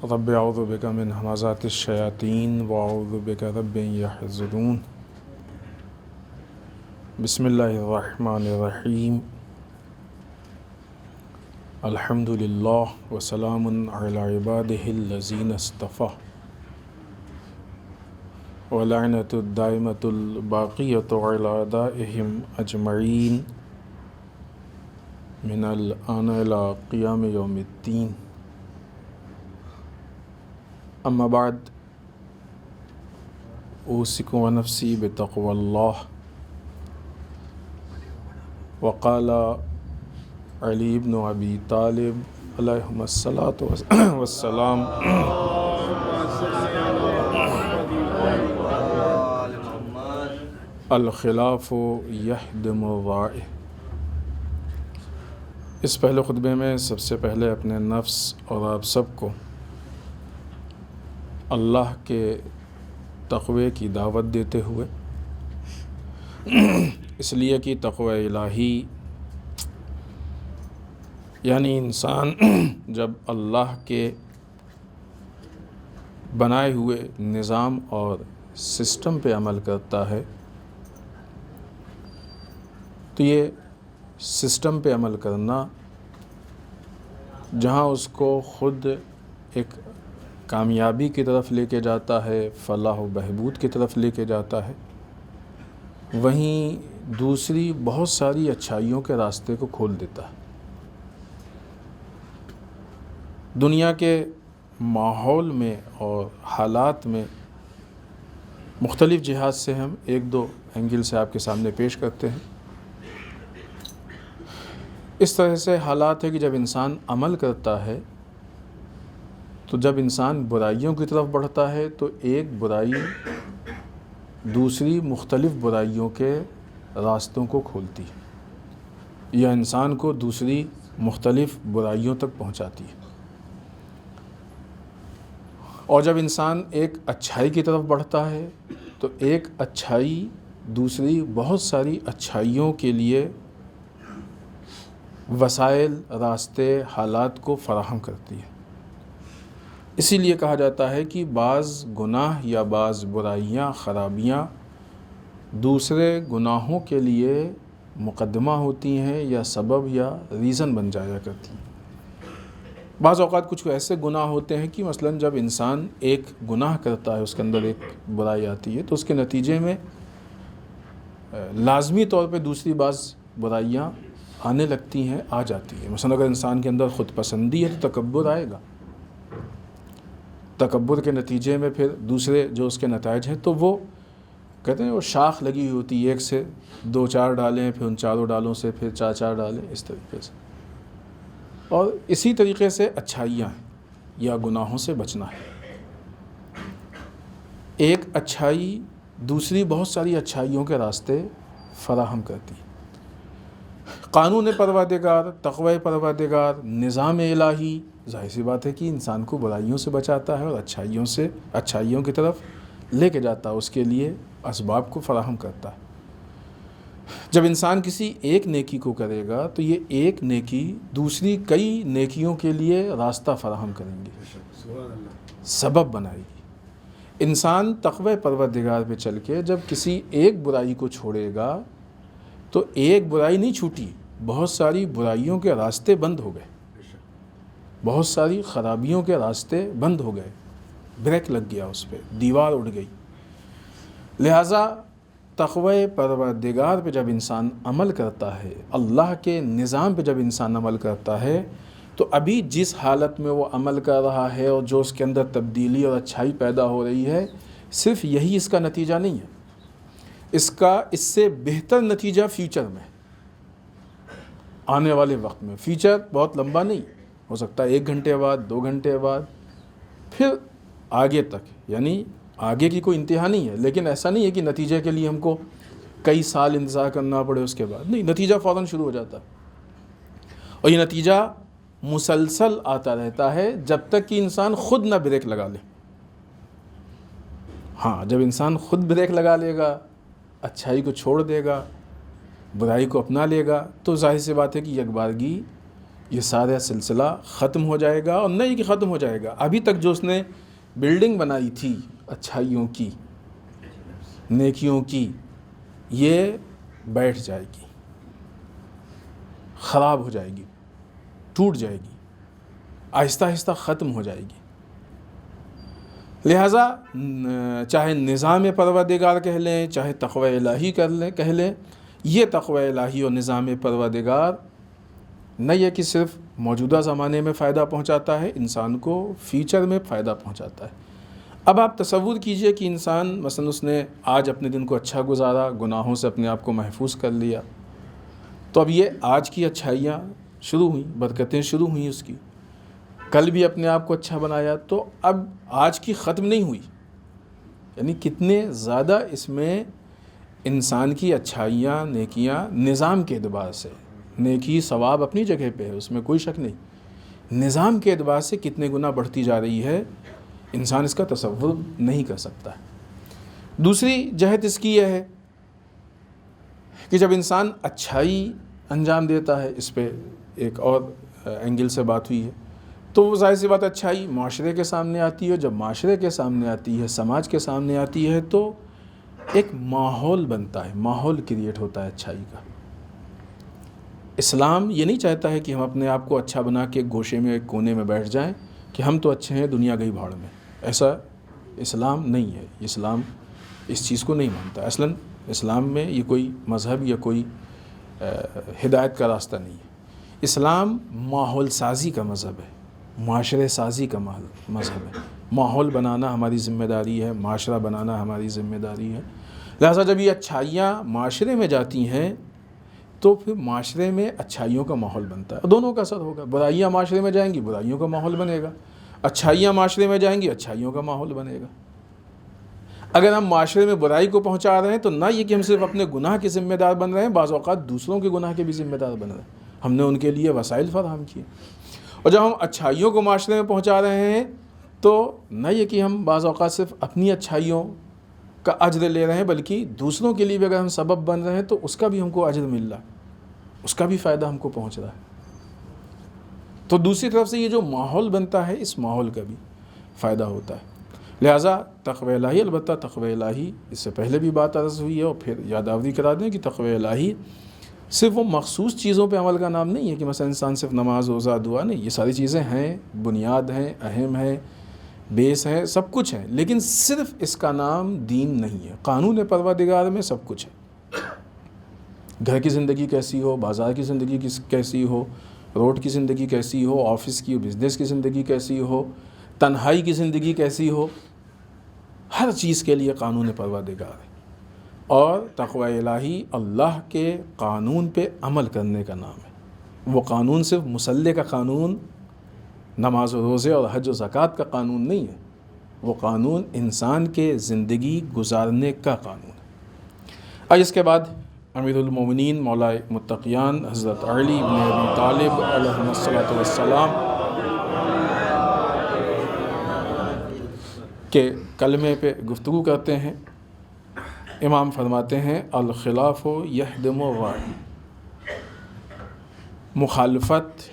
رب اعوذ بک من همزات الشیاطین واعوذ بک رب ان یحضرون بسم اللہ الرحمن الرحیم الحمد للہ وسلام علی عبادہ الذین اصطفیٰ ولعنۃ الدائمۃ الباقیۃ علی اعدائہم اجمعین من الآن الی قیام یوم الدین اما بعد اوصیکم ونفسی بتقوی اللہ وقال علی بن ابی طالب علیہم الصلاۃ والسلام الخلاف یہدم الرائع۔ اس پہلے خطبے میں سب سے پہلے اپنے نفس اور آپ سب کو اللہ کے تقوی کی دعوت دیتے ہوئے، اس لیے کہ تقوی الہی یعنی انسان جب اللہ کے بنائے ہوئے نظام اور سسٹم پہ عمل کرتا ہے تو یہ سسٹم پہ عمل کرنا جہاں اس کو خود ایک کامیابی کی طرف لے کے جاتا ہے، فلاح و بہبود کی طرف لے کے جاتا ہے، وہیں دوسری بہت ساری اچھائیوں کے راستے کو کھول دیتا ہے۔ دنیا کے ماحول میں اور حالات میں مختلف جہات سے ہم ایک دو اینگل سے آپ کے سامنے پیش کرتے ہیں۔ اس طرح سے حالات ہے کہ جب انسان عمل کرتا ہے تو جب انسان برائیوں کی طرف بڑھتا ہے تو ایک برائی دوسری مختلف برائیوں کے راستوں کو کھولتی ہے یا انسان کو دوسری مختلف برائیوں تک پہنچاتی ہے، اور جب انسان ایک اچھائی کی طرف بڑھتا ہے تو ایک اچھائی دوسری بہت ساری اچھائیوں کے لیے وسائل، راستے، حالات کو فراہم کرتی ہے۔ اسی لیے کہا جاتا ہے کہ بعض گناہ یا بعض برائیاں، خرابیاں دوسرے گناہوں کے لیے مقدمہ ہوتی ہیں یا سبب یا ریزن بن جایا کرتی ہیں۔ بعض اوقات کچھ ایسے گناہ ہوتے ہیں کہ مثلا جب انسان ایک گناہ کرتا ہے، اس کے اندر ایک برائی آتی ہے تو اس کے نتیجے میں لازمی طور پہ دوسری بعض برائیاں آنے لگتی ہیں، آ جاتی ہیں۔ مثلا اگر انسان کے اندر خود پسندی ہے تو تکبر آئے گا، تکبر کے نتیجے میں پھر دوسرے جو اس کے نتائج ہیں تو وہ کہتے ہیں وہ شاخ لگی ہوئی ہوتی ہے، ایک سے دو چار ڈالیں، پھر ان چاروں ڈالوں سے پھر چار چار ڈالیں، اس طریقے سے۔ اور اسی طریقے سے اچھائیاں ہیں یا گناہوں سے بچنا ہے۔ ایک اچھائی دوسری بہت ساری اچھائیوں کے راستے فراہم کرتی ہے۔ قانون پروردگار، تقوی پروردگار، نظام الہی ظاہر سی بات ہے کہ انسان کو برائیوں سے بچاتا ہے اور اچھائیوں کی طرف لے کے جاتا ہے، اس کے لیے اسباب کو فراہم کرتا ہے۔ جب انسان کسی ایک نیکی کو کرے گا تو یہ ایک نیکی دوسری کئی نیکیوں کے لیے راستہ فراہم کریں گے، سبب بنائے گی۔ انسان تقوی پروردگار پہ چل کے جب کسی ایک برائی کو چھوڑے گا تو ایک برائی نہیں چھوٹی، بہت ساری برائیوں کے راستے بند ہو گئے، بہت ساری خرابیوں کے راستے بند ہو گئے، بریک لگ گیا، اس پہ دیوار اڑ گئی۔ لہٰذا تقوی پروردگار پہ جب انسان عمل کرتا ہے، اللہ کے نظام پہ جب انسان عمل کرتا ہے تو ابھی جس حالت میں وہ عمل کر رہا ہے اور جو اس کے اندر تبدیلی اور اچھائی پیدا ہو رہی ہے، صرف یہی اس کا نتیجہ نہیں ہے، اس سے بہتر نتیجہ فیوچر میں، آنے والے وقت میں۔ فیوچر بہت لمبا نہیں ہو سکتا، 1 گھنٹے بعد، 2 گھنٹے بعد، پھر آگے تک، یعنی آگے کی کوئی انتہا نہیں ہے، لیکن ایسا نہیں ہے کہ نتیجے کے لیے ہم کو کئی سال انتظار کرنا پڑے اس کے بعد، نہیں، نتیجہ فوراً شروع ہو جاتا ہے، اور یہ نتیجہ مسلسل آتا رہتا ہے جب تک کہ انسان خود نہ بریک لگا لے۔ ہاں، جب انسان خود بریک لگا لے گا، اچھائی کو چھوڑ دے گا، برائی کو اپنا لے گا، تو ظاہر سی بات ہے کہ یک بارگی یہ سارا سلسلہ ختم ہو جائے گا، اور نہیں کہ ختم ہو جائے گا، ابھی تک جو اس نے بلڈنگ بنائی تھی اچھائیوں کی، نیکیوں کی، یہ بیٹھ جائے گی، خراب ہو جائے گی، ٹوٹ جائے گی، آہستہ آہستہ ختم ہو جائے گی۔ لہٰذا چاہے نظام پروردگار کہہ لیں، چاہے تقوی الہی کہہ لیں، یہ تقوی الہی اور نظام پروردگار نہ یہ کہ صرف موجودہ زمانے میں فائدہ پہنچاتا ہے، انسان کو فیوچر میں فائدہ پہنچاتا ہے۔ اب آپ تصور کیجئے کہ انسان مثلا اس نے آج اپنے دن کو اچھا گزارا، گناہوں سے اپنے آپ کو محفوظ کر لیا، تو اب یہ آج کی اچھائیاں شروع ہوئیں، برکتیں شروع ہوئیں اس کی، کل بھی اپنے آپ کو اچھا بنایا، تو اب آج کی ختم نہیں ہوئی، یعنی کتنے زیادہ اس میں انسان کی اچھائیاں، نیکیاں نظام کے اعتبار سے، نیکی ثواب اپنی جگہ پہ ہے، اس میں کوئی شک نہیں، نظام کے اعتبار سے کتنے گنا بڑھتی جا رہی ہے، انسان اس کا تصور نہیں کر سکتا ہے۔ دوسری جہت اس کی یہ ہے کہ جب انسان اچھائی انجام دیتا ہے، اس پہ ایک اور اینگل سے بات ہوئی ہے، تو وہ ظاہر سی بات اچھائی معاشرے کے سامنے آتی ہے، جب معاشرے کے سامنے آتی ہے، سماج کے سامنے آتی ہے، تو ایک ماحول بنتا ہے، ماحول کریٹ ہوتا ہے اچھائی کا۔ اسلام یہ نہیں چاہتا ہے کہ ہم اپنے آپ کو اچھا بنا کے گوشے میں، ایک کونے میں بیٹھ جائیں کہ ہم تو اچھے ہیں، دنیا گئی بھاڑ میں، ایسا اسلام نہیں ہے، اسلام اس چیز کو نہیں مانتا۔ اصلاً اسلام میں یہ کوئی مذہب یا کوئی ہدایت کا راستہ نہیں ہے، اسلام ماحول سازی کا مذہب ہے، معاشرے سازی کا مذہب ہے، ماحول بنانا ہماری ذمہ داری ہے، معاشرہ بنانا ہماری ذمہ داری ہے۔ لہٰذا جب یہ اچھائیاں معاشرے میں جاتی ہیں تو پھر معاشرے میں اچھائیوں کا ماحول بنتا ہے، دونوں کا اثر ہوگا، برائیاں معاشرے میں جائیں گی، برائیوں کا ماحول بنے گا، اچھائیاں معاشرے میں جائیں گی، اچھائیوں کا ماحول بنے گا۔ اگر ہم معاشرے میں برائی کو پہنچا رہے ہیں تو نہ یہ کہ ہم صرف اپنے گناہ کے ذمہ دار بن رہے ہیں، بعض اوقات دوسروں کے گناہ کے بھی ذمہ دار بن رہے ہیں، ہم نے ان کے لیے وسائل فراہم کیے۔ اور جب ہم اچھائیوں کو معاشرے میں پہنچا رہے ہیں تو نہ یہ کہ ہم بعض اوقات صرف اپنی اچھائیوں کا اجر لے رہے ہیں، بلکہ دوسروں کے لیے بھی اگر ہم سبب بن رہے ہیں تو اس کا بھی ہم کو اجر مل رہا ہے، اس کا بھی فائدہ ہم کو پہنچ رہا ہے۔ تو دوسری طرف سے یہ جو ماحول بنتا ہے، اس ماحول کا بھی فائدہ ہوتا ہے۔ لہٰذا تقوی الہی، البتہ تقوی الہی اس سے پہلے بھی بات عرض ہوئی ہے اور پھر یادآوری کرا دیں کہ تقوی الہی صرف وہ مخصوص چیزوں پہ عمل کا نام نہیں ہے کہ مثلا انسان صرف نماز، روزہ، دعا، نہیں، یہ ساری چیزیں ہیں، بنیاد ہیں، اہم ہیں، بیس ہے، سب کچھ ہے، لیکن صرف اس کا نام دین نہیں ہے۔ قانون پروردگار میں سب کچھ ہے، گھر کی زندگی کیسی ہو، بازار کی زندگی کیسی ہو، روڈ کی زندگی کیسی ہو، آفس کی، بزنس کی زندگی کیسی ہو، تنہائی کی زندگی کیسی ہو، ہر چیز کے لیے قانون پروردگار ہے۔ اور تقوی الہی اللہ کے قانون پہ عمل کرنے کا نام ہے۔ وہ قانون صرف مصلی کا قانون، نماز و روزے اور حج و زکوٰۃ کا قانون نہیں ہے، وہ قانون انسان کے زندگی گزارنے کا قانون ہے۔ اور اس کے بعد امیر المومنین مولا متقیان حضرت علی بن ابی طالب علیہ الصلوۃ والسلام کے کلمے پہ گفتگو کرتے ہیں۔ امام فرماتے ہیں الخلاف یہدم الرائے، مخالفت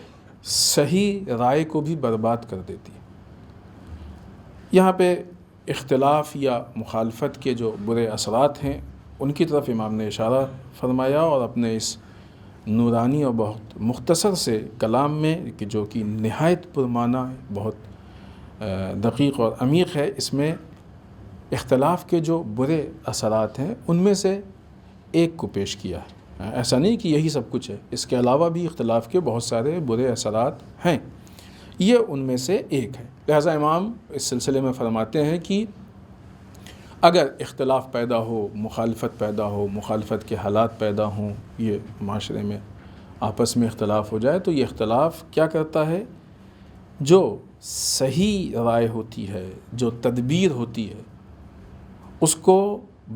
صحیح رائے کو بھی برباد کر دیتی ہے۔ یہاں پہ اختلاف یا مخالفت کے جو برے اثرات ہیں ان کی طرف امام نے اشارہ فرمایا، اور اپنے اس نورانی اور بہت مختصر سے کلام میں کہ جو کہ نہایت پرمعنی ہے، بہت دقیق اور عمیق ہے، اس میں اختلاف کے جو برے اثرات ہیں ان میں سے ایک کو پیش کیا ہے۔ ایسا نہیں کہ یہی سب کچھ ہے، اس کے علاوہ بھی اختلاف کے بہت سارے برے اثرات ہیں، یہ ان میں سے ایک ہے۔ لہٰذا امام اس سلسلے میں فرماتے ہیں کہ اگر اختلاف پیدا ہو، مخالفت پیدا ہو، مخالفت کے حالات پیدا ہوں، یہ معاشرے میں آپس میں اختلاف ہو جائے، تو یہ اختلاف کیا کرتا ہے؟ جو صحیح رائے ہوتی ہے، جو تدبیر ہوتی ہے، اس کو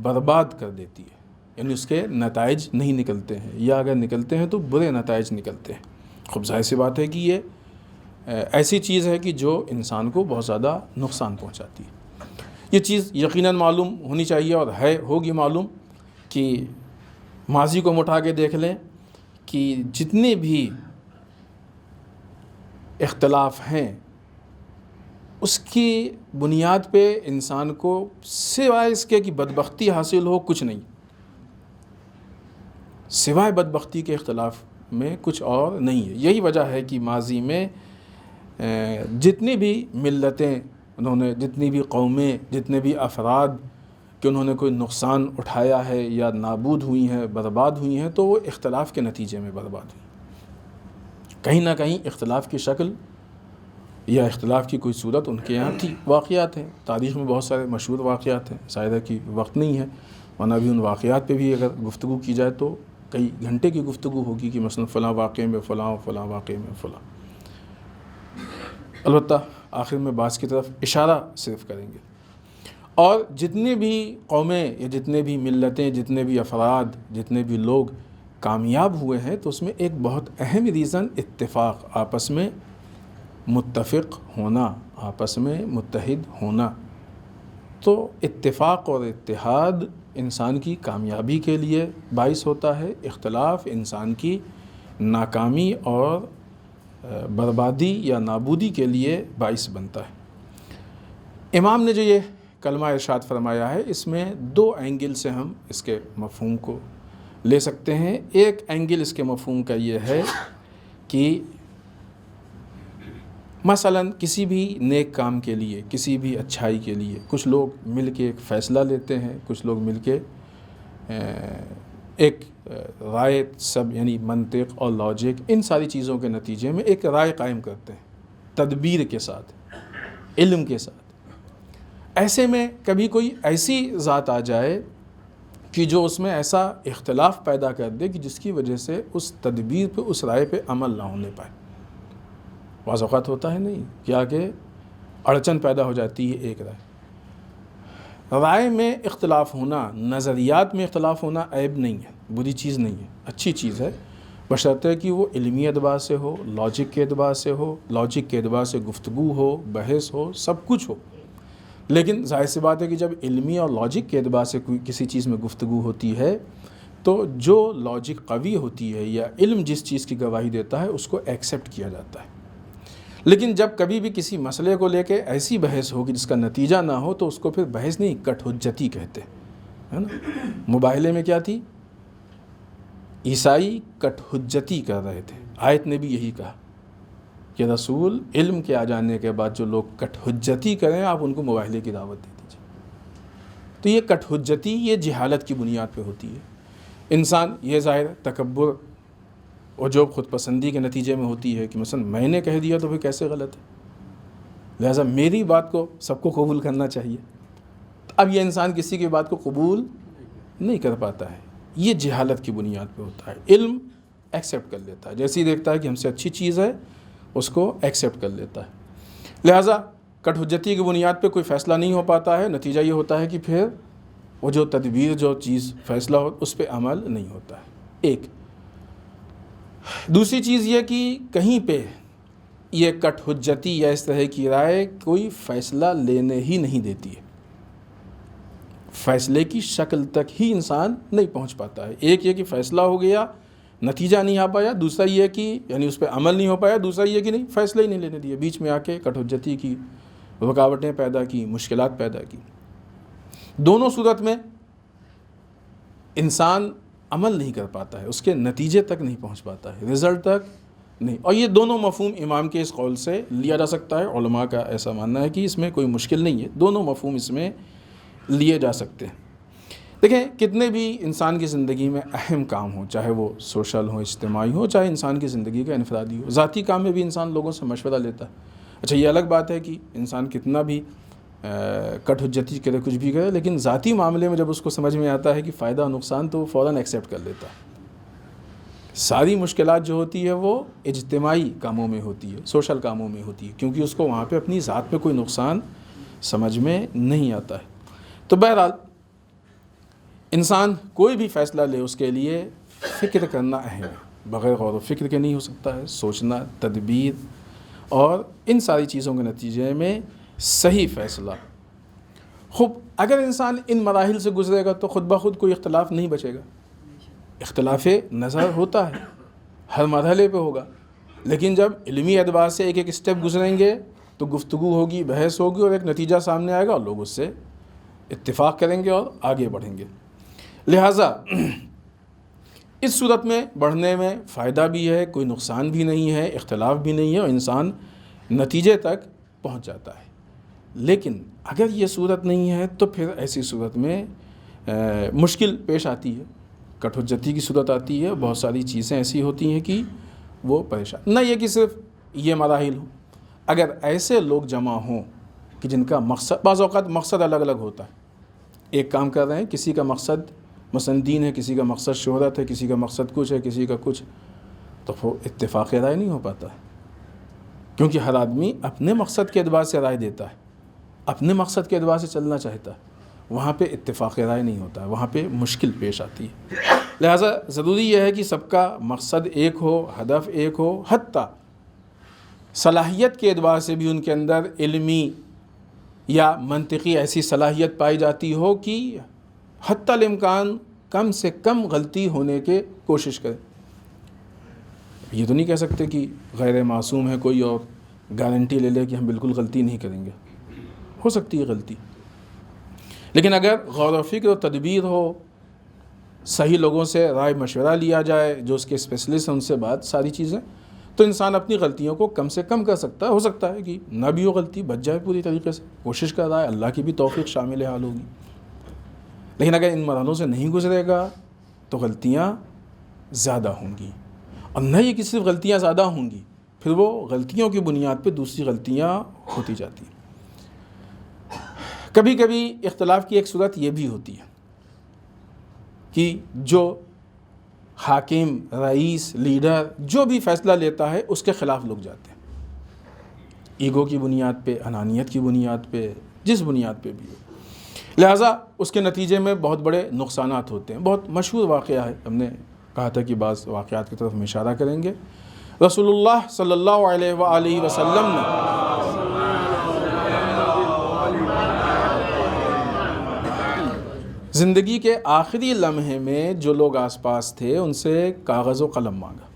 برباد کر دیتی ہے، یعنی اس کے نتائج نہیں نکلتے ہیں، یا اگر نکلتے ہیں تو برے نتائج نکلتے ہیں۔ خوب ظاہر سی بات ہے کہ یہ ایسی چیز ہے کہ جو انسان کو بہت زیادہ نقصان پہنچاتی ہے۔ یہ چیز یقیناً معلوم ہونی چاہیے اور ہوگی معلوم کہ ماضی کو اٹھا کے دیکھ لیں کہ جتنے بھی اختلاف ہیں اس کی بنیاد پہ انسان کو سوائے اس کے کہ بدبختی حاصل ہو کچھ نہیں، سوائے بدبختی کے اختلاف میں کچھ اور نہیں ہے۔ یہی وجہ ہے کہ ماضی میں جتنی بھی ملتیں انہوں نے، جتنی بھی قومیں، جتنے بھی افراد کہ انہوں نے کوئی نقصان اٹھایا ہے یا نابود ہوئی ہیں، برباد ہوئی ہیں، تو وہ اختلاف کے نتیجے میں برباد ہوئی۔ کہیں نہ کہیں اختلاف کی شکل یا اختلاف کی کوئی صورت ان کے یہاں تھی۔ واقعات ہیں، تاریخ میں بہت سارے مشہور واقعات ہیں، شاید ہے کہ وقت نہیں ہے، ورنہ بھی ان واقعات پہ بھی اگر گفتگو کی جائے تو کئی گھنٹے کی گفتگو ہوگی کہ مثلا فلاں واقعے میں فلاں، فلاں واقعے میں فلاں۔ البتہ آخر میں بعض کی طرف اشارہ صرف کریں گے۔ اور جتنے بھی قومیں یا جتنے بھی ملتیں، جتنے بھی افراد، جتنے بھی لوگ کامیاب ہوئے ہیں، تو اس میں ایک بہت اہم ریزن اتفاق، آپس میں متفق ہونا، آپس میں متحد ہونا۔ تو اتفاق اور اتحاد انسان کی کامیابی کے لیے باعث ہوتا ہے، اختلاف انسان کی ناکامی اور بربادی یا نابودی کے لیے باعث بنتا ہے۔ امام نے جو یہ کلمہ ارشاد فرمایا ہے، اس میں دو اینگل سے ہم اس کے مفہوم کو لے سکتے ہیں۔ ایک اینگل اس کے مفہوم کا یہ ہے کہ مثلا کسی بھی نیک کام کے لیے، کسی بھی اچھائی کے لیے کچھ لوگ مل کے ایک فیصلہ لیتے ہیں، کچھ لوگ مل کے ایک رائے، سب یعنی منطق اور لاجک، ان ساری چیزوں کے نتیجے میں ایک رائے قائم کرتے ہیں تدبیر کے ساتھ، علم کے ساتھ۔ ایسے میں کبھی کوئی ایسی ذات آ جائے کہ جو اس میں ایسا اختلاف پیدا کر دے کہ جس کی وجہ سے اس تدبیر پہ، اس رائے پہ عمل نہ ہونے پائے۔ بعض اوقات ہوتا ہے نہیں کیا کہ اڑچن پیدا ہو جاتی ہے ایک رائے میں اختلاف ہونا، نظریات میں اختلاف ہونا عیب نہیں ہے، بری چیز نہیں ہے، اچھی چیز ہے، بشرطے کہ وہ علمی اعتبار سے ہو، لاجک کے اعتبار سے ہو، لاجک کے اعتبار سے گفتگو ہو، بحث ہو، سب کچھ ہو۔ لیکن ظاہر سی بات ہے کہ جب علمی اور لاجک کے اعتبار سے کوئی کسی چیز میں گفتگو ہوتی ہے تو جو لاجک قوی ہوتی ہے یا علم جس چیز کی گواہی دیتا ہے اس کو ایکسیپٹ کیا جاتا ہے۔ لیکن جب کبھی بھی کسی مسئلے کو لے کے ایسی بحث ہوگی جس کا نتیجہ نہ ہو تو اس کو پھر بحث نہیں، کٹ حجتی کہتے ہیں، ہے نا۔ مباہلے میں کیا تھی؟ عیسائی کٹ حجتی کر رہے تھے۔ آیت نے بھی یہی کہا کہ رسول علم کے آ جانے کے بعد جو لوگ کٹ حجتی کریں آپ ان کو مباہلے کی دعوت دے دیجیے۔ تو یہ کٹ حجتی یہ جہالت کی بنیاد پہ ہوتی ہے۔ انسان یہ ظاہر تکبر اور جو خود پسندی کے نتیجے میں ہوتی ہے کہ مثلا میں نے کہہ دیا تو پھر کیسے غلط ہے، لہٰذا میری بات کو سب کو قبول کرنا چاہیے۔ اب یہ انسان کسی کی بات کو قبول نہیں کر پاتا ہے، یہ جہالت کی بنیاد پہ ہوتا ہے۔ علم ایکسیپٹ کر لیتا ہے، جیسے ہی دیکھتا ہے کہ ہم سے اچھی چیز ہے اس کو ایکسیپٹ کر لیتا ہے۔ لہٰذا کٹ حجتی کی بنیاد پہ کوئی فیصلہ نہیں ہو پاتا ہے، نتیجہ یہ ہوتا ہے کہ پھر وہ جو تدبیر، جو چیز فیصلہ ہو اس پہ عمل نہیں ہوتا ہے۔ ایک دوسری چیز یہ کہ کہیں پہ یہ کٹ حجتی یا اس طرح کی رائے کوئی فیصلہ لینے ہی نہیں دیتی ہے، فیصلے کی شکل تک ہی انسان نہیں پہنچ پاتا ہے۔ ایک یہ کہ فیصلہ ہو گیا، نتیجہ نہیں آ پایا، دوسرا یہ کہ یعنی اس پہ عمل نہیں ہو پایا، دوسرا یہ کہ نہیں فیصلہ ہی نہیں لینے دیا، بیچ میں آ کے کٹ حجتی کی رکاوٹیں پیدا کی، مشکلات پیدا کی۔ دونوں صورت میں انسان عمل نہیں کر پاتا ہے، اس کے نتیجے تک نہیں پہنچ پاتا ہے، رزلٹ تک نہیں۔ اور یہ دونوں مفہوم امام کے اس قول سے لیا جا سکتا ہے، علماء کا ایسا ماننا ہے کہ اس میں کوئی مشکل نہیں ہے، دونوں مفہوم اس میں لیے جا سکتے ہیں۔ دیکھیں کتنے بھی انسان کی زندگی میں اہم کام ہو، چاہے وہ سوشل ہو، اجتماعی ہو، چاہے انسان کی زندگی کا انفرادی ہو، ذاتی کام میں بھی انسان لوگوں سے مشورہ لیتا ہے۔ اچھا یہ الگ بات ہے کہ انسان کتنا بھی کٹ حجتی کرے، کچھ بھی کرے، لیکن ذاتی معاملے میں جب اس کو سمجھ میں آتا ہے کہ فائدہ اور نقصان تو وہ فوراً ایکسیپٹ کر لیتا ہے۔ ساری مشکلات جو ہوتی ہے وہ اجتماعی کاموں میں ہوتی ہے، سوشل کاموں میں ہوتی ہے، کیونکہ اس کو وہاں پہ اپنی ذات پہ کوئی نقصان سمجھ میں نہیں آتا ہے۔ تو بہرحال انسان کوئی بھی فیصلہ لے اس کے لیے فکر کرنا اہم ہے، بغیر غور و فکر کے نہیں ہو سکتا ہے، سوچنا، تدبیر اور ان ساری چیزوں کے نتیجے میں صحیح فیصلہ۔ خوب اگر انسان ان مراحل سے گزرے گا تو خود بخود کوئی اختلاف نہیں بچے گا۔ اختلاف نظر ہوتا ہے، ہر مرحلے پہ ہوگا، لیکن جب علمی اعتبار سے ایک ایک اسٹیپ گزریں گے تو گفتگو ہوگی، بحث ہوگی اور ایک نتیجہ سامنے آئے گا اور لوگ اس سے اتفاق کریں گے اور آگے بڑھیں گے۔ لہٰذا اس صورت میں بڑھنے میں فائدہ بھی ہے، کوئی نقصان بھی نہیں ہے، اختلاف بھی نہیں ہے اور انسان نتیجے تک پہنچ جاتا ہے۔ لیکن اگر یہ صورت نہیں ہے تو پھر ایسی صورت میں مشکل پیش آتی ہے، کٹ حجتی کی صورت آتی ہے، بہت ساری چیزیں ایسی ہوتی ہیں کہ وہ پریشان، نہ یہ کہ صرف یہ مراحل ہوں۔ اگر ایسے لوگ جمع ہوں کہ جن کا مقصد، بعض اوقات مقصد الگ الگ ہوتا ہے، ایک کام کر رہے ہیں، کسی کا مقصد مثلا دین ہے، کسی کا مقصد شہرت ہے، کسی کا مقصد کچھ ہے، کسی کا کچھ، تو وہ اتفاق رائے نہیں ہو پاتا ہے، کیونکہ ہر آدمی اپنے مقصد کے اعتبار سے رائے دیتا ہے، اپنے مقصد کے اعتبار سے چلنا چاہتا ہے، وہاں پہ اتفاق رائے نہیں ہوتا ہے، وہاں پہ مشکل پیش آتی ہے۔ لہٰذا ضروری یہ ہے کہ سب کا مقصد ایک ہو، ہدف ایک ہو، حتیٰ صلاحیت کے اعتبار سے بھی ان کے اندر علمی یا منطقی ایسی صلاحیت پائی جاتی ہو کہ حتی الامکان کم سے کم غلطی ہونے کے کوشش کرے۔ یہ تو نہیں کہہ سکتے کہ غیر معصوم ہے کوئی اور گارنٹی لے لے کہ ہم بالکل غلطی نہیں کریں گے، ہو سکتی ہے غلطی، لیکن اگر غور و فکر و تدبیر ہو، صحیح لوگوں سے رائے مشورہ لیا جائے جو اس کے اسپیشلسٹ ہیں، ان سے بات ساری چیزیں، تو انسان اپنی غلطیوں کو کم سے کم کر سکتا ہے۔ ہو سکتا ہے کہ نہ بھی ہو غلطی، بچ جائے پوری طریقے سے، کوشش کر رہا ہے، اللہ کی بھی توفیق شامل حال ہوگی۔ لیکن اگر ان مرحلوں سے نہیں گزرے گا تو غلطیاں زیادہ ہوں گی، اور نہ یہ کہ صرف غلطیاں زیادہ ہوں گی، پھر وہ غلطیوں کی بنیاد پہ دوسری غلطیاں ہوتی جاتی ہیں۔ کبھی کبھی اختلاف کی ایک صورت یہ بھی ہوتی ہے کہ جو حاکم، رئیس، لیڈر جو بھی فیصلہ لیتا ہے اس کے خلاف لوگ جاتے ہیں، ایگو کی بنیاد پہ، انانیت کی بنیاد پہ، جس بنیاد پہ بھی ہو۔ لہٰذا اس کے نتیجے میں بہت بڑے نقصانات ہوتے ہیں۔ بہت مشہور واقعہ ہے، ہم نے کہا تھا کہ بعض واقعات کی طرف ہم اشارہ کریں گے۔ رسول اللہ صلی اللہ علیہ وآلہ وسلم نے زندگی کے آخری لمحے میں جو لوگ آس پاس تھے ان سے کاغذ و قلم مانگا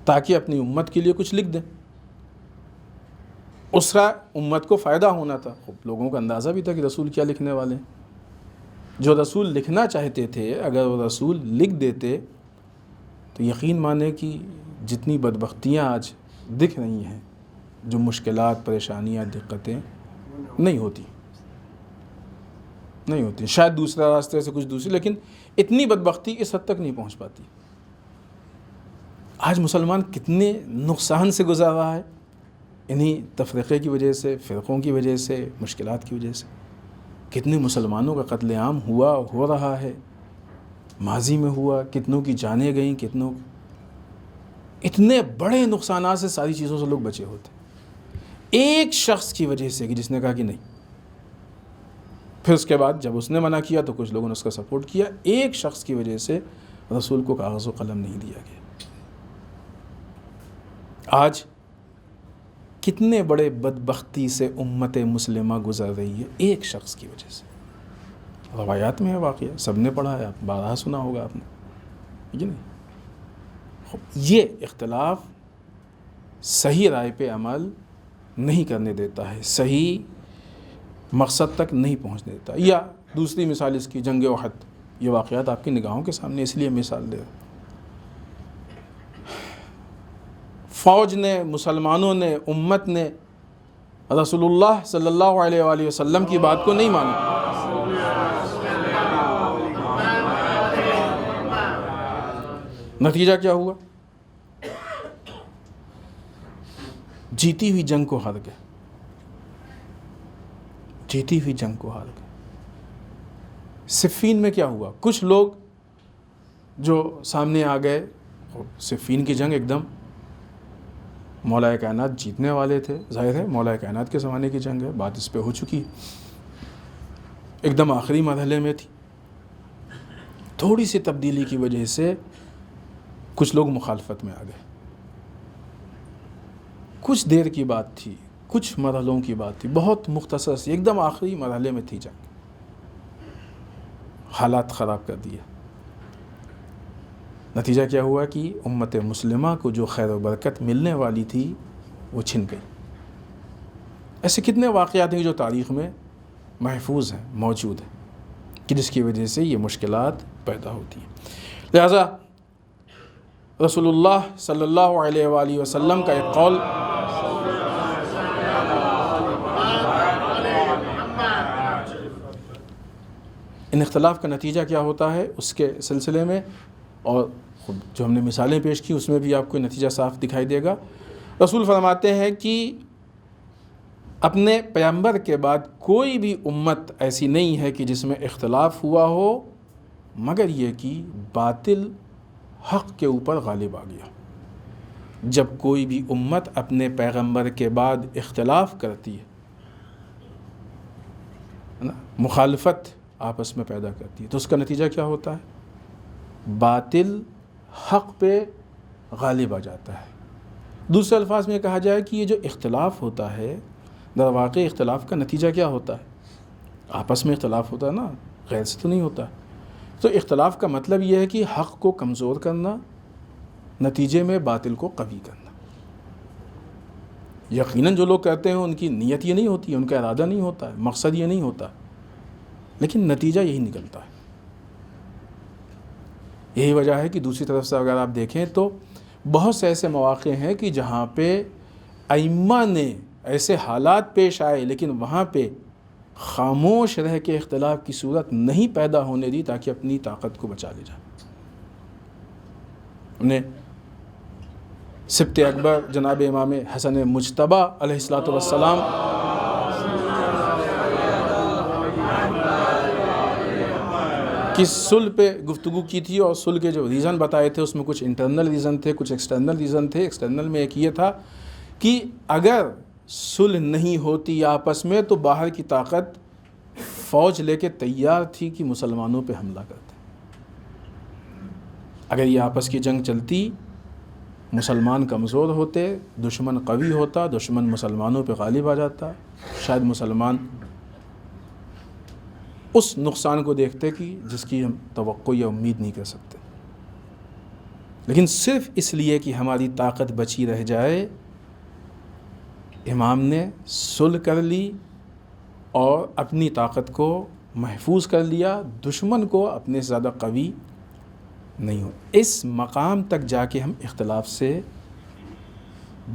تاکہ اپنی امت کے لیے کچھ لکھ دیں۔ اس کا امت کو فائدہ ہونا تھا، لوگوں کو اندازہ بھی تھا کہ رسول کیا لکھنے والے ہیں۔ جو رسول لکھنا چاہتے تھے اگر وہ رسول لکھ دیتے تو یقین مانے کہ جتنی بدبختیاں آج دکھ رہی ہیں، جو مشکلات، پریشانیاں، دقتیں نہیں ہوتی، شاید دوسرا راستے سے کچھ دوسری، لیکن اتنی بدبختی اس حد تک نہیں پہنچ پاتی۔ آج مسلمان کتنے نقصان سے گزر رہا ہے، انہی تفرقے کی وجہ سے، فرقوں کی وجہ سے، مشکلات کی وجہ سے۔ کتنے مسلمانوں کا قتل عام ہوا، ہو رہا ہے، ماضی میں ہوا، کتنوں کی جانیں گئیں، کتنوں، اتنے بڑے نقصانات سے، ساری چیزوں سے لوگ بچے ہوتے، ایک شخص کی وجہ سے کہ جس نے کہا کہ نہیں۔ پھر اس کے بعد جب اس نے منع کیا تو کچھ لوگوں نے اس کا سپورٹ کیا۔ ایک شخص کی وجہ سے رسول کو کاغذ و قلم نہیں دیا گیا۔ آج کتنے بڑے بدبختی سے امت مسلمہ گزر رہی ہے ایک شخص کی وجہ سے۔ روایات میں ہے واقعہ، سب نے پڑھا ہے، آپ بارہا سنا ہوگا آپ نے، یہ نہیں۔ یہ اختلاف صحیح رائے پہ عمل نہیں کرنے دیتا ہے، صحیح مقصد تک نہیں پہنچنے دیتا۔ یا دوسری مثال اس کی جنگ احد، یہ واقعات آپ کی نگاہوں کے سامنے، اس لیے مثال دے رہا۔ فوج نے، مسلمانوں نے، امت نے رسول اللہ صلی اللہ علیہ وآلہ وسلم کی بات کو نہیں مانا۔ نتیجہ کیا ہوا؟ جیتی ہوئی جنگ کو ہار گئے، جیتی ہوئی جنگ کو ہار گئے۔ صفین میں کیا ہوا؟ کچھ لوگ جو سامنے آ گئے، صفین کی جنگ ایک دم مولا کائنات جیتنے والے تھے، ظاہر ہے مولا کائنات کے زمانے کی جنگ ہے، بات اس پہ ہو چکی، ایک دم آخری مرحلے میں تھی۔ تھوڑی سی تبدیلی کی وجہ سے کچھ لوگ مخالفت میں آ گئے، کچھ دیر کی بات تھی، کچھ مرحلوں کی بات تھی، بہت مختصر سی، ایک دم آخری مرحلے میں تھی جنگ، حالات خراب کر دیا۔ نتیجہ کیا ہوا کہ امت مسلمہ کو جو خیر و برکت ملنے والی تھی وہ چھن گئی۔ ایسے کتنے واقعات ہیں جو تاریخ میں محفوظ ہیں، موجود ہیں، کہ جس کی وجہ سے یہ مشکلات پیدا ہوتی ہیں۔ لہذا رسول اللہ صلی اللہ علیہ وآلہ وسلم کا ایک قول ان اختلاف کا نتیجہ کیا ہوتا ہے اس کے سلسلے میں، اور خود جو ہم نے مثالیں پیش کی اس میں بھی آپ کو نتیجہ صاف دکھائی دے گا۔ رسول فرماتے ہیں کہ اپنے پیغمبر کے بعد کوئی بھی امت ایسی نہیں ہے کہ جس میں اختلاف ہوا ہو مگر یہ کہ باطل حق کے اوپر غالب آ گیا۔ جب کوئی بھی امت اپنے پیغمبر کے بعد اختلاف کرتی ہے نا، مخالفت آپس میں پیدا کرتی ہے، تو اس کا نتیجہ کیا ہوتا ہے؟ باطل حق پہ غالب آ جاتا ہے۔ دوسرے الفاظ میں کہا جائے کہ یہ جو اختلاف ہوتا ہے، در واقع اختلاف کا نتیجہ کیا ہوتا ہے؟ آپس میں اختلاف ہوتا ہے نا، غیر سے تو نہیں ہوتا۔ تو اختلاف کا مطلب یہ ہے کہ حق کو کمزور کرنا، نتیجے میں باطل کو قوی کرنا۔ یقیناً جو لوگ کہتے ہیں ان کی نیت یہ نہیں ہوتی ہے، ان کا ارادہ نہیں ہوتا ہے، مقصد یہ نہیں ہوتا، لیکن نتیجہ یہی نکلتا ہے۔ یہی وجہ ہے کہ دوسری طرف سے اگر آپ دیکھیں تو بہت سے ایسے مواقع ہیں کہ جہاں پہ ائمہ نے ایسے حالات پیش آئے لیکن وہاں پہ خاموش رہ کے اختلاف کی صورت نہیں پیدا ہونے دی تاکہ اپنی طاقت کو بچا لے جائے۔ انہیں سبط اکبر جناب امام حسن مجتبی علیہ السلام کی صلح پہ گفتگو کی تھی، اور صلح کے جو ریزن بتائے تھے اس میں کچھ انٹرنل ریزن تھے، کچھ ایکسٹرنل ریزن تھے۔ ایکسٹرنل میں ایک یہ تھا کہ اگر صلح نہیں ہوتی آپس میں تو باہر کی طاقت فوج لے کے تیار تھی کہ مسلمانوں پہ حملہ کرتے۔ اگر یہ آپس کی جنگ چلتی، مسلمان کمزور ہوتے، دشمن قوی ہوتا، دشمن مسلمانوں پہ غالب آ جاتا، شاید مسلمان اس نقصان کو دیکھتے کہ جس کی ہم توقع یا امید نہیں کر سکتے، لیکن صرف اس لیے کہ ہماری طاقت بچی رہ جائے امام نے صلح کر لی اور اپنی طاقت کو محفوظ کر لیا، دشمن کو اپنے سے زیادہ قوی نہیں ہو۔ اس مقام تک جا کے ہم اختلاف سے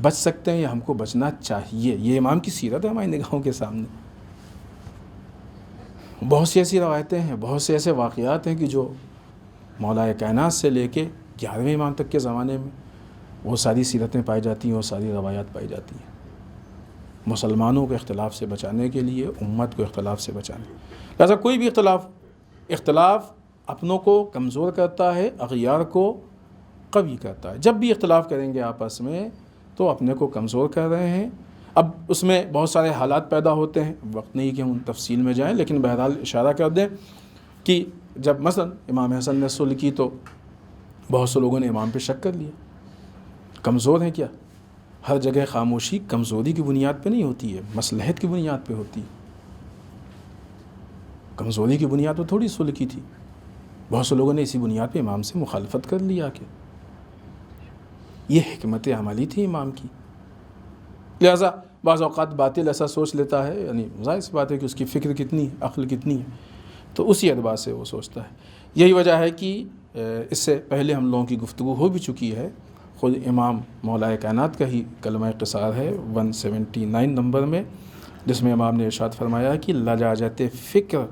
بچ سکتے ہیں یا ہم کو بچنا چاہیے۔ یہ امام کی سیرت ہے ہماری نگاہوں کے سامنے۔ بہت سی ایسی روایتیں ہیں، بہت سے ایسے واقعات ہیں کہ جو مولا کائنات سے لے کے 11ویں امام تک کے زمانے میں وہ ساری سیرتیں پائی جاتی ہیں، وہ ساری روایات پائی جاتی ہیں، مسلمانوں کو اختلاف سے بچانے کے لیے، امت کو اختلاف سے بچانے۔ لہٰذا کوئی بھی اختلاف اپنوں کو کمزور کرتا ہے، اغیار کو قوی کرتا ہے۔ جب بھی اختلاف کریں گے آپس میں تو اپنے کو کمزور کر رہے ہیں۔ اب اس میں بہت سارے حالات پیدا ہوتے ہیں، وقت نہیں کہ ہم ان تفصیل میں جائیں، لیکن بہرحال اشارہ کر دیں کہ جب مثلا امام حسن نے صلح کی تو بہت سے لوگوں نے امام پہ شک کر لیا، کمزور ہیں کیا؟ ہر جگہ خاموشی کمزوری کی بنیاد پہ نہیں ہوتی ہے، مصلحت کی بنیاد پہ ہوتی ہے۔ کمزوری کی بنیاد پہ تھوڑی صلح کی تھی، بہت سے لوگوں نے اسی بنیاد پہ امام سے مخالفت کر لیا کہ یہ حکمت عملی تھی امام کی۔ لہٰذا بعض اوقات باطل ایسا سوچ لیتا ہے، یعنی ظاہر سی بات ہے کہ اس کی فکر کتنی ہے، عقل کتنی ہے، تو اسی اعتبار سے وہ سوچتا ہے۔ یہی وجہ ہے کہ اس سے پہلے ہم لوگوں کی گفتگو ہو بھی چکی ہے، خود امام مولا کائنات کا ہی کلمہ قصار ہے 179 نمبر میں، جس میں امام نے ارشاد فرمایا کہ لجاجت فکر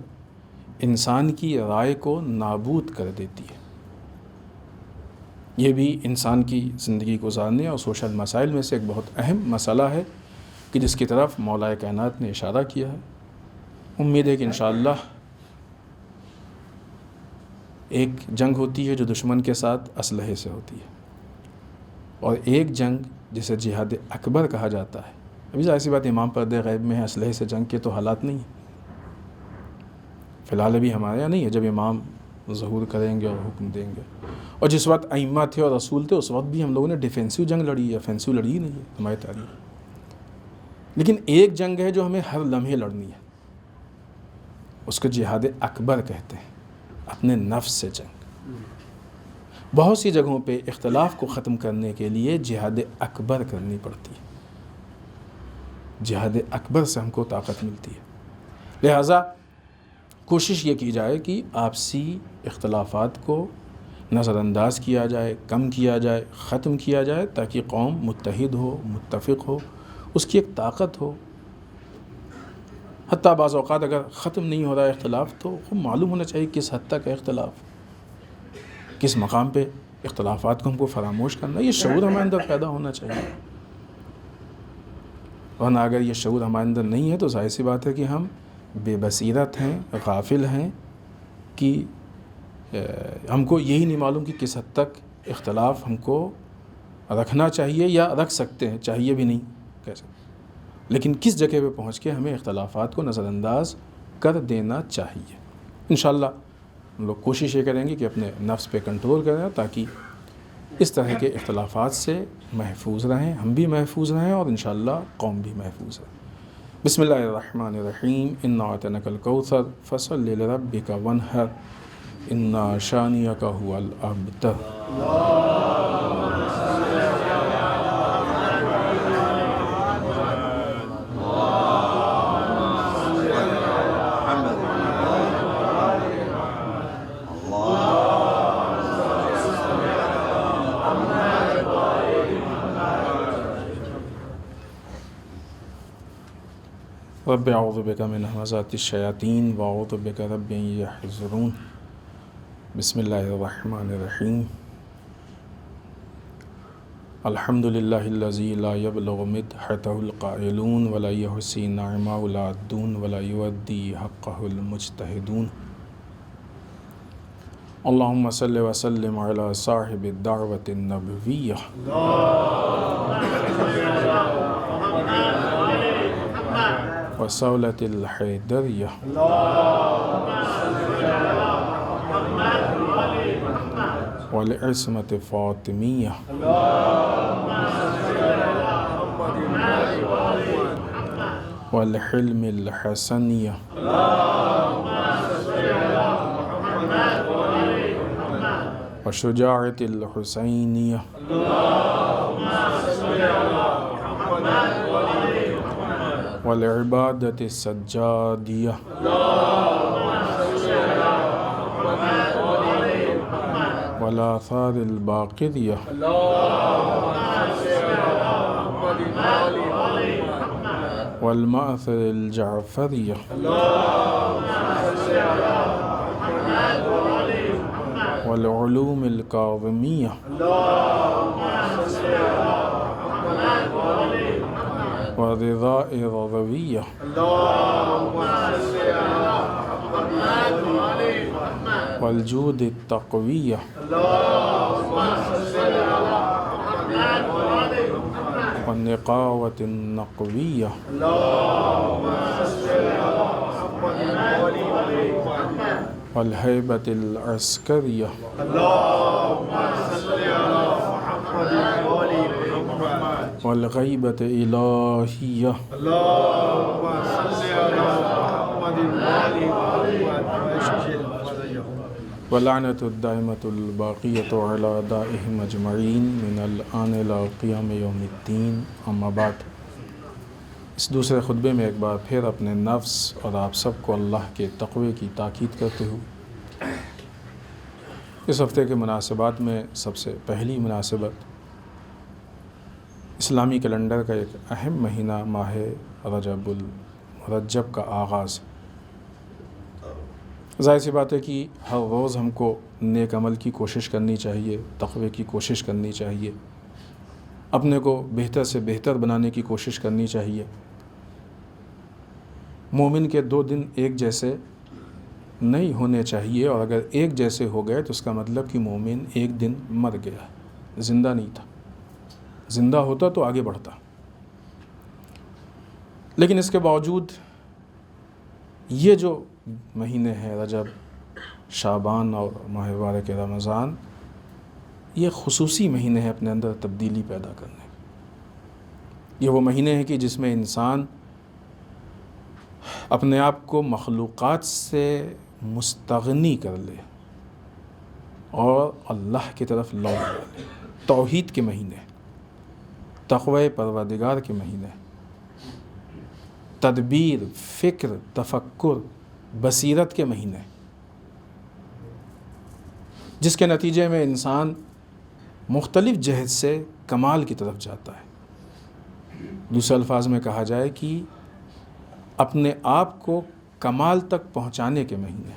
انسان کی رائے کو نابود کر دیتی ہے۔ یہ بھی انسان کی زندگی گزارنے اور سوشل مسائل میں سے ایک بہت اہم مسئلہ ہے کہ جس کی طرف مولا کائنات نے اشارہ کیا ہے۔ امید ہے کہ انشاءاللہ ایک جنگ ہوتی ہے جو دشمن کے ساتھ اسلحے سے ہوتی ہے، اور ایک جنگ جسے جہاد اکبر کہا جاتا ہے۔ ابھی ظاہر سی بات امام پردے غیب میں ہے، اسلحے سے جنگ کے تو حالات نہیں ہیں، فی الحال ابھی ہمارے یہاں نہیں ہے۔ جب امام ظہور کریں گے اور حکم دیں گے، اور جس وقت ائمہ تھے اور رسول تھے اس وقت بھی ہم لوگوں نے ڈیفینسو جنگ لڑی ہے، افینسو لڑی ہی نہیں ہے ہماری تاریخ۔ لیکن ایک جنگ ہے جو ہمیں ہر لمحے لڑنی ہے، اس کو جہاد اکبر کہتے ہیں، اپنے نفس سے جنگ۔ بہت سی جگہوں پہ اختلاف کو ختم کرنے کے لیے جہاد اکبر کرنی پڑتی ہے، جہاد اکبر سے ہم کو طاقت ملتی ہے۔ لہٰذا کوشش یہ کی جائے کہ آپسی اختلافات کو نظر انداز کیا جائے، کم کیا جائے، ختم کیا جائے، تاکہ قوم متحد ہو، متفق ہو، اس کی ایک طاقت ہو۔ حتیٰ بعض اوقات اگر ختم نہیں ہو رہا ہے اختلاف تو خوب معلوم ہونا چاہیے کس حد تک ہے اختلاف، کس مقام پہ اختلافات کو ہم کو فراموش کرنا، یہ شعور ہمارے اندر پیدا ہونا چاہیے۔ ورنہ اگر یہ شعور ہمارے اندر نہیں ہے تو ظاہر سی بات ہے کہ ہم بے بصیرت ہیں، غافل ہیں، کہ ہم کو یہی نہیں معلوم کہ کس حد تک اختلاف ہم کو رکھنا چاہیے یا رکھ سکتے ہیں، چاہیے بھی نہیں کہہ سکتے، لیکن کس جگہ پہ پہنچ کے ہمیں اختلافات کو نظر انداز کر دینا چاہیے۔ انشاءاللہ ہم لوگ کوشش یہ کریں گے کہ اپنے نفس پہ کنٹرول کریں تاکہ اس طرح کے اختلافات سے محفوظ رہیں، ہم بھی محفوظ رہیں اور انشاءاللہ قوم بھی محفوظ رہے۔ بسم اللہ الرحمن الرحیم، انا اعطیناک الکوثر فصل لربک وانحر ان شانئک هو الابتر۔ رب اعوذ بک من همزات الشیاطین واعوذ بک رب ان یحضرون۔ بسم اللہ الرحمن الرحیم، الحمد للہ الذی لا یبلغ مدحتہ القائلون ولا یحصی نعمہ العادون ولا یودی حقہ المجتہدون۔ اللہم صل وسلم علی صاحب الدعوة النبویہ وصولة الحیدریہ والعصمة فاطمیہ والحلم الحسنیہ وشجاعة الحسینیہ والعبادة السجادیہ والآثار الباقریہ والمأثر الجعفریہ والعلوم الکاظمیہ والرضاء الرضویہ والجود التقویہ والنقاوة النقویہ والہیبة العسکریہ والغیبة الہیہ ولعنة الدائمة الباقیة على أعدائهم أجمعین من الآن إلى قیام یوم الدین، اما بعد۔ اس دوسرے خطبے میں ایک بار پھر اپنے نفس اور آپ سب کو اللہ کے تقوی کی تاکید کرتے ہوئے اس ہفتے کے مناسبات میں سب سے پہلی مناسبت اسلامی کیلنڈر کا ایک اہم مہینہ ماہ رجب المرجب کا آغاز۔ ظاہر سی بات ہے کہ ہر روز ہم کو نیک عمل کی کوشش کرنی چاہیے، تقوی کی کوشش کرنی چاہیے، اپنے کو بہتر سے بہتر بنانے کی کوشش کرنی چاہیے۔ مومن کے 2 دن ایک جیسے نہیں ہونے چاہیے، اور اگر ایک جیسے ہو گئے تو اس کا مطلب کہ مومن ایک دن مر گیا، زندہ نہیں تھا۔ زندہ ہوتا تو آگے بڑھتا، لیکن اس کے باوجود یہ جو مہینے ہیں رجب، شعبان اور ماہ مبارک رمضان، یہ خصوصی مہینے ہیں اپنے اندر تبدیلی پیدا کرنے۔ یہ وہ مہینے ہیں کہ جس میں انسان اپنے آپ کو مخلوقات سے مستغنی کر لے اور اللہ کی طرف لوٹ جانے، توحید کے مہینے، تقوی پروردگار کے مہینے، تدبیر، فکر، تفکر، بصیرت کے مہینے، جس کے نتیجے میں انسان مختلف جہت سے کمال کی طرف جاتا ہے۔ دوسرے الفاظ میں کہا جائے کہ اپنے آپ کو کمال تک پہنچانے کے مہینے۔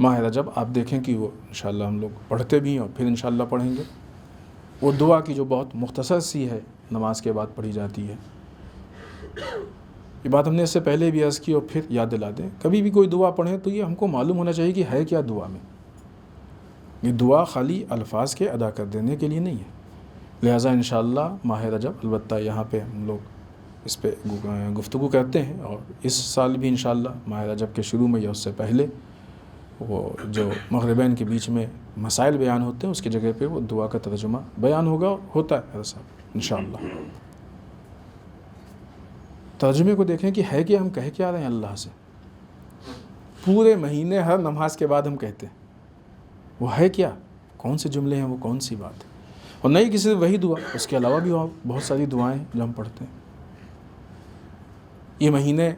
ماہ رجب آپ دیکھیں کہ وہ انشاءاللہ ہم لوگ پڑھتے بھی ہیں اور پھر انشاءاللہ پڑھیں گے، وہ دعا کی جو بہت مختصر سی ہے، نماز کے بعد پڑھی جاتی ہے۔ یہ بات ہم نے اس سے پہلے بھی عرض کی اور پھر یاد دلا دیں، کبھی بھی کوئی دعا پڑھیں تو یہ ہم کو معلوم ہونا چاہیے کہ ہے کیا دعا میں۔ یہ دعا خالی الفاظ کے ادا کر دینے کے لیے نہیں ہے۔ لہٰذا انشاءاللہ ماہ رجب، البتہ یہاں پہ ہم لوگ اس پہ گفتگو کرتے ہیں، اور اس سال بھی انشاءاللہ ماہ رجب کے شروع میں یا اس سے پہلے وہ جو مغربین کے بیچ میں مسائل بیان ہوتے ہیں اس کی جگہ پہ وہ دعا کا ترجمہ بیان ہوگا، ہوتا ہے ایسا انشاءاللہ۔ ترجمے کو دیکھیں کہ ہے کہ ہم کہہ کیا رہے ہیں اللہ سے۔ پورے مہینے ہر نماز کے بعد ہم کہتے ہیں، وہ ہے کیا، کون سے جملے ہیں، وہ کون سی بات ہے، اور نہیں کہ صرف وہی دعا، اس کے علاوہ بھی بہت ساری دعائیں ہیں جو ہم پڑھتے ہیں۔ یہ مہینے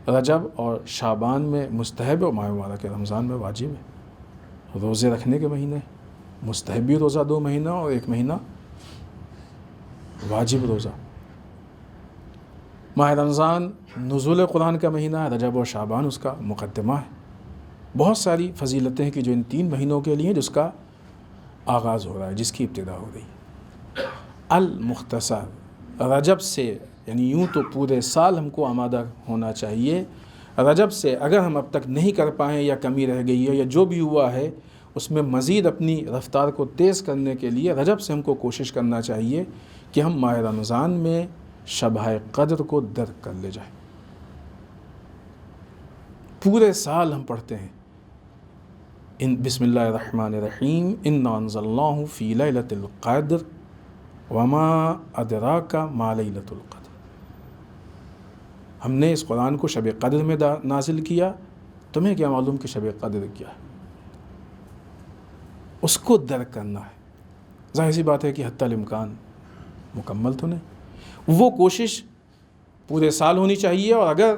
رجب اور شعبان میں مستحب، اور ماہ مبارک رمضان میں واجب ہے۔ روزے رکھنے کے مہینے، مستحبی روزہ 2 مہینہ اور 1 مہینہ واجب روزہ۔ ماہ رمضان نزول قرآن کا مہینہ ہے، رجب اور شعبان اس کا مقدمہ ہے۔ بہت ساری فضیلتیں ہیں کہ جو ان 3 مہینوں کے لیے جس کا آغاز ہو رہا ہے، جس کی ابتدا ہو رہی ہے۔ المختصر، رجب سے، یعنی یوں تو پورے سال ہم کو آمادہ ہونا چاہیے، رجب سے اگر ہم اب تک نہیں کر پائیں یا کمی رہ گئی ہے یا جو بھی ہوا ہے اس میں مزید اپنی رفتار کو تیز کرنے کے لیے رجب سے ہم کو کوشش کرنا چاہیے کہ ہم ماہ رمضان میں شبہ قدر کو درک کر لے جائیں۔ پورے سال ہم پڑھتے ہیں بسم اللہ الرحمن الرحیم، انا انزلناہ فی لیلۃ القدر وما ادراک ما لیلۃ القدر۔ ہم نے اس قرآن کو شب قدر میں نازل کیا، تمہیں کیا معلوم کہ شب قدر کیا ہے؟ اس کو درک کرنا ہے۔ ظاہر سی بات ہے کہ حتی الامکان مکمل تو نہیں، وہ کوشش پورے سال ہونی چاہیے، اور اگر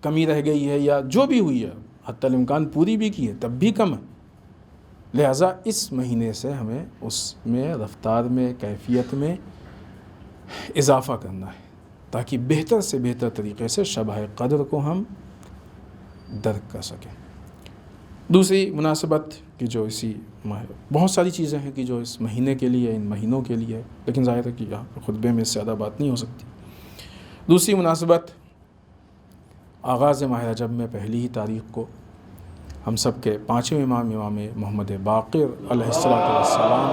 کمی رہ گئی ہے یا جو بھی ہوئی ہے حتی الامکان پوری بھی کی ہے تب بھی کم ہے۔ لہٰذا اس مہینے سے ہمیں اس میں رفتار میں، کیفیت میں اضافہ کرنا ہے تاکہ بہتر سے بہتر طریقے سے شبہ قدر کو ہم درک کر سکیں۔ دوسری مناسبت کہ جو اسی بہت ساری چیزیں ہیں کہ جو اس مہینے کے لیے، ان مہینوں کے لیے، لیکن ظاہر ہے کہ یہاں خطبے میں اس سے زیادہ بات نہیں ہو سکتی۔ دوسری مناسبت، آغاز ماہ رجب میں پہلی ہی تاریخ کو ہم سب کے 5ویں امام محمد باقر علیہ السلام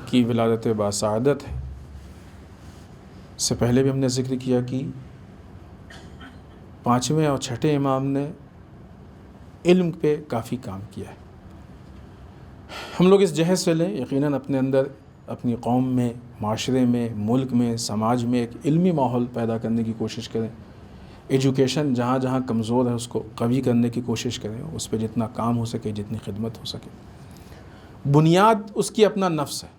کی ولادت باسعادت ہے۔ اس سے پہلے بھی ہم نے ذکر کیا کہ 5ویں اور 6ٹھے امام نے علم پہ کافی کام کیا ہے۔ ہم لوگ اس جہد سے لیں، یقیناً اپنے اندر، اپنی قوم میں، معاشرے میں، ملک میں، سماج میں ایک علمی ماحول پیدا کرنے کی کوشش کریں۔ ایجوکیشن جہاں جہاں کمزور ہے اس کو قوی کرنے کی کوشش کریں، اس پہ جتنا کام ہو سکے، جتنی خدمت ہو سکے۔ بنیاد اس کی اپنا نفس ہے،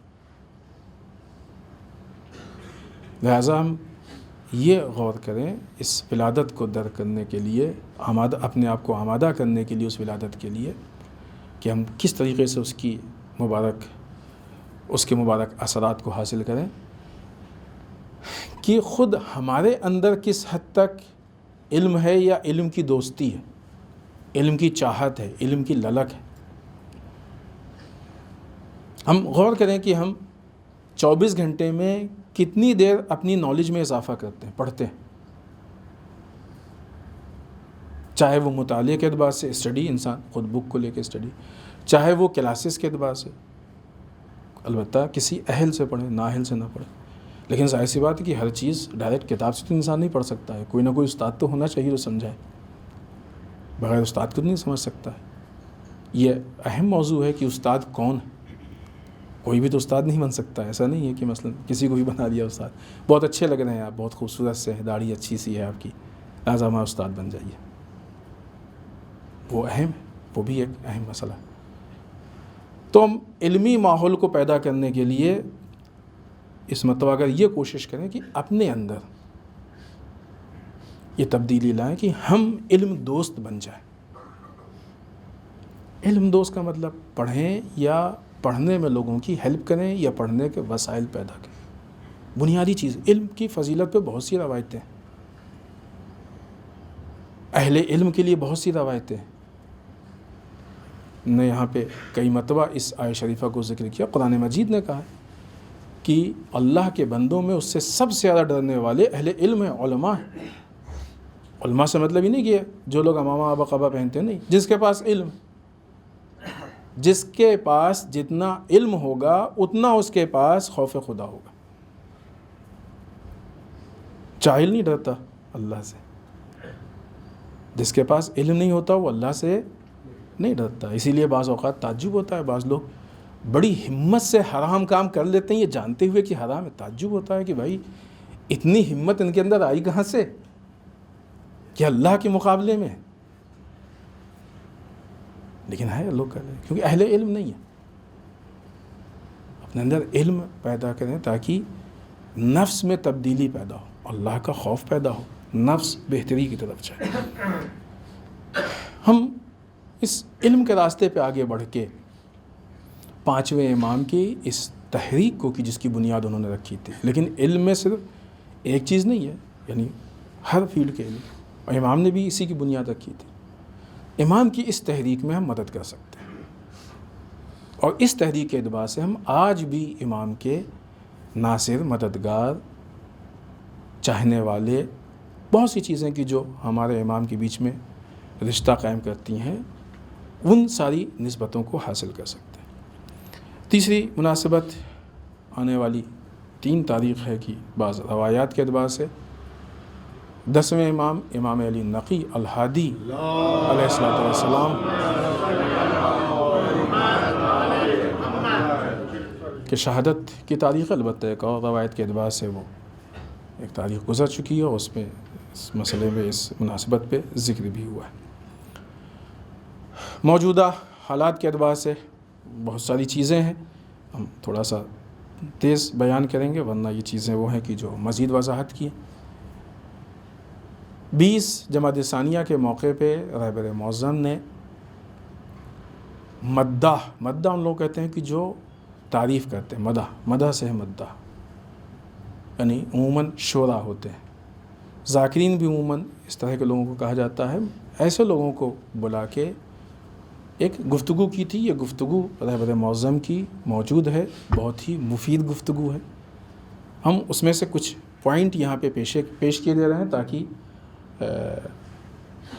لہٰذا ہم یہ غور کریں اس ولادت کو درک کرنے کے لیے، اپنے آپ کو آمادہ کرنے کے لیے اس ولادت کے لیے، کہ ہم کس طریقے سے اس کے مبارک اثرات کو حاصل کریں، کہ خود ہمارے اندر کس حد تک علم ہے یا علم کی دوستی ہے، علم کی چاہت ہے، علم کی للک ہے۔ ہم غور کریں کہ ہم 24 گھنٹے میں کتنی دیر اپنی نالج میں اضافہ کرتے ہیں، پڑھتے ہیں، چاہے وہ مطالعے کے اعتبار سے، اسٹڈی، انسان خود بک کو لے کے اسٹڈی، چاہے وہ کلاسز کے اعتبار سے، البتہ کسی اہل سے پڑھیں، نااہل سے نہ پڑھیں۔ لیکن ظاہر سی بات ہے کہ ہر چیز ڈائریکٹ کتاب سے تو انسان نہیں پڑھ سکتا ہے، کوئی نہ کوئی استاد تو ہونا چاہیے جو سمجھائے، بغیر استاد کو نہیں سمجھ سکتا ہے۔ یہ اہم موضوع ہے کہ استاد کون ہے۔ کوئی بھی تو استاد نہیں بن سکتا، ایسا نہیں ہے کہ مثلا کسی کو بھی بنا دیا استاد، بہت اچھے لگ رہے ہیں آپ، بہت خوبصورت سے، داڑھی اچھی سی ہے آپ کی، لہٰذا ہمارا استاد بن جائیے. وہ اہم ہے، وہ بھی ایک اہم مسئلہ ہے. تو ہم علمی ماحول کو پیدا کرنے کے لیے اس مرتبہ اگر یہ کوشش کریں کہ اپنے اندر یہ تبدیلی لائیں کہ ہم علم دوست بن جائیں. علم دوست کا مطلب پڑھیں یا پڑھنے میں لوگوں کی ہیلپ کریں یا پڑھنے کے وسائل پیدا کریں. بنیادی چیز علم کی فضیلت پہ بہت سی روایتیں ہیں، اہل علم کے لیے بہت سی روایتیں ہیں. نے یہاں پہ کئی مرتبہ اس آیہ شریفہ کو ذکر کیا. قرآن مجید نے کہا کہ اللہ کے بندوں میں اس سے سب سے زیادہ ڈرنے والے اہل علم ہیں، علماء ہیں. علماء سے مطلب ہی نہیں کہ جو لوگ امامہ آبا قبا پہنتے ہیں، نہیں، جس کے پاس علم، جس کے پاس جتنا علم ہوگا اتنا اس کے پاس خوف خدا ہوگا. جاہل نہیں ڈرتا اللہ سے، جس کے پاس علم نہیں ہوتا وہ اللہ سے نہیں ڈرتا. اسی لیے بعض اوقات تعجب ہوتا ہے، بعض لوگ بڑی ہمت سے حرام کام کر لیتے ہیں یہ جانتے ہوئے کہ حرام ہے. تعجب ہوتا ہے کہ بھائی اتنی ہمت ان کے اندر آئی کہاں سے کہ اللہ کے مقابلے میں. لیکن ہے لوگ کر رہے ہیں کیونکہ اہل علم نہیں ہے. اپنے اندر علم پیدا کریں تاکہ نفس میں تبدیلی پیدا ہو، اللہ کا خوف پیدا ہو، نفس بہتری کی طرف جائے. ہم اس علم کے راستے پہ آگے بڑھ کے پانچویں امام کی اس تحریک کو، کہ جس کی بنیاد انہوں نے رکھی تھی. لیکن علم میں صرف ایک چیز نہیں ہے، یعنی ہر فیلڈ کے علم، اور امام نے بھی اسی کی بنیاد رکھی تھی. امام کی اس تحریک میں ہم مدد کر سکتے ہیں، اور اس تحریک کے اعتبار سے ہم آج بھی امام کے ناصر، مددگار، چاہنے والے، بہت سی چیزیں کی جو ہمارے امام کے بیچ میں رشتہ قائم کرتی ہیں، ان ساری نسبتوں کو حاصل کر سکتے ہیں. تیسری مناسبت آنے والی 3 تاریخ ہے کہ بعض روایات کے اعتبار سے 10ویں امام، امام علی نقی الہادی علیہ السلام کہ شہادت کی تاریخ. البتہ ایک اور روایت کے اعتبار سے وہ ایک تاریخ گزر چکی ہے، اور اس پہ اس مسئلے میں اس مناسبت پہ ذکر بھی ہوا ہے. موجودہ حالات کے اعتبار سے بہت ساری چیزیں ہیں، ہم تھوڑا سا تیز بیان کریں گے، ورنہ یہ چیزیں وہ ہیں کہ جو مزید وضاحت کی. 20 جمادی ثانیہ کے موقع پہ رہبر معظم نے مداح ان لوگ کہتے ہیں کہ جو تعریف کرتے ہیں، مدح سے ہے مداح، یعنی عموماً شعراء ہوتے ہیں. ذاکرین بھی عموماً اس طرح کے لوگوں کو کہا جاتا ہے. ایسے لوگوں کو بلا کے ایک گفتگو کی تھی. یہ گفتگو رہبر معظم کی موجود ہے، بہت ہی مفید گفتگو ہے. ہم اس میں سے کچھ پوائنٹ یہاں پہ پیش کیے دے رہے ہیں تاکہ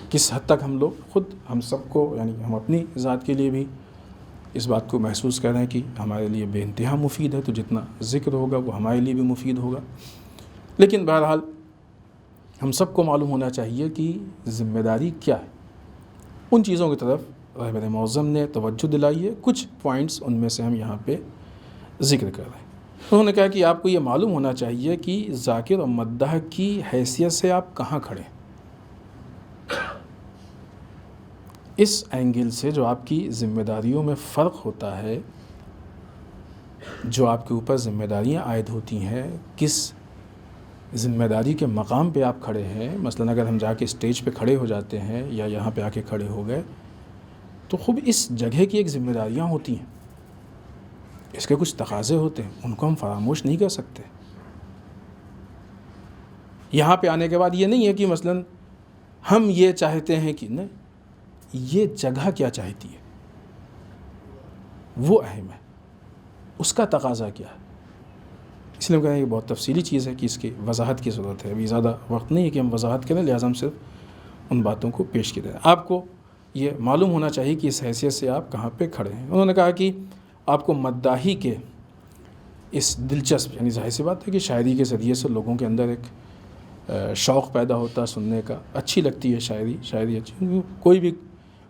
کس حد تک ہم لوگ خود، ہم سب کو، یعنی ہم اپنی ذات کے لیے بھی اس بات کو محسوس کریں کہ ہمارے لیے بے انتہا مفید ہے، تو جتنا ذکر ہوگا وہ ہمارے لیے بھی مفید ہوگا. لیکن بہرحال ہم سب کو معلوم ہونا چاہیے کہ ذمہ داری کیا ہے. ان چیزوں کی طرف رہبر معظم نے توجہ دلائی ہے. کچھ پوائنٹس ان میں سے ہم یہاں پہ ذکر کر رہے ہیں. انہوں نے کہا کہ آپ کو یہ معلوم ہونا چاہیے کہ ذاکر اور مداح کی حیثیت سے آپ کہاں کھڑے ہیں. اس اینگل سے جو آپ کی ذمہ داریوں میں فرق ہوتا ہے، جو آپ کے اوپر ذمہ داریاں عائد ہوتی ہیں، کس ذمہ داری کے مقام پہ آپ کھڑے ہیں. مثلا اگر ہم جا کے اسٹیج پہ کھڑے ہو جاتے ہیں یا یہاں پہ آ کے کھڑے ہو گئے تو خوب اس جگہ کی ایک ذمہ داریاں ہوتی ہیں، اس کے کچھ تقاضے ہوتے ہیں، ان کو ہم فراموش نہیں کر سکتے. یہاں پہ آنے کے بعد یہ نہیں ہے کہ مثلا ہم یہ چاہتے ہیں کہ نہیں، یہ جگہ کیا چاہتی ہے وہ اہم ہے، اس کا تقاضا کیا ہے. اس لیے ہم کہیں گے یہ بہت تفصیلی چیز ہے کہ اس کی وضاحت کی ضرورت ہے. ابھی زیادہ وقت نہیں ہے کہ ہم وضاحت کریں، لہٰذا ہم صرف ان باتوں کو پیش کی دیں. آپ کو یہ معلوم ہونا چاہیے کہ اس حیثیت سے آپ کہاں پہ کھڑے ہیں. انہوں نے کہا کہ آپ کو مداحی کے اس دلچسپ، یعنی ظاہر سی بات ہے کہ شاعری کے ذریعے سے لوگوں کے اندر ایک شوق پیدا ہوتا ہے سننے کا، اچھی لگتی ہے شاعری اچھی. کوئی بھی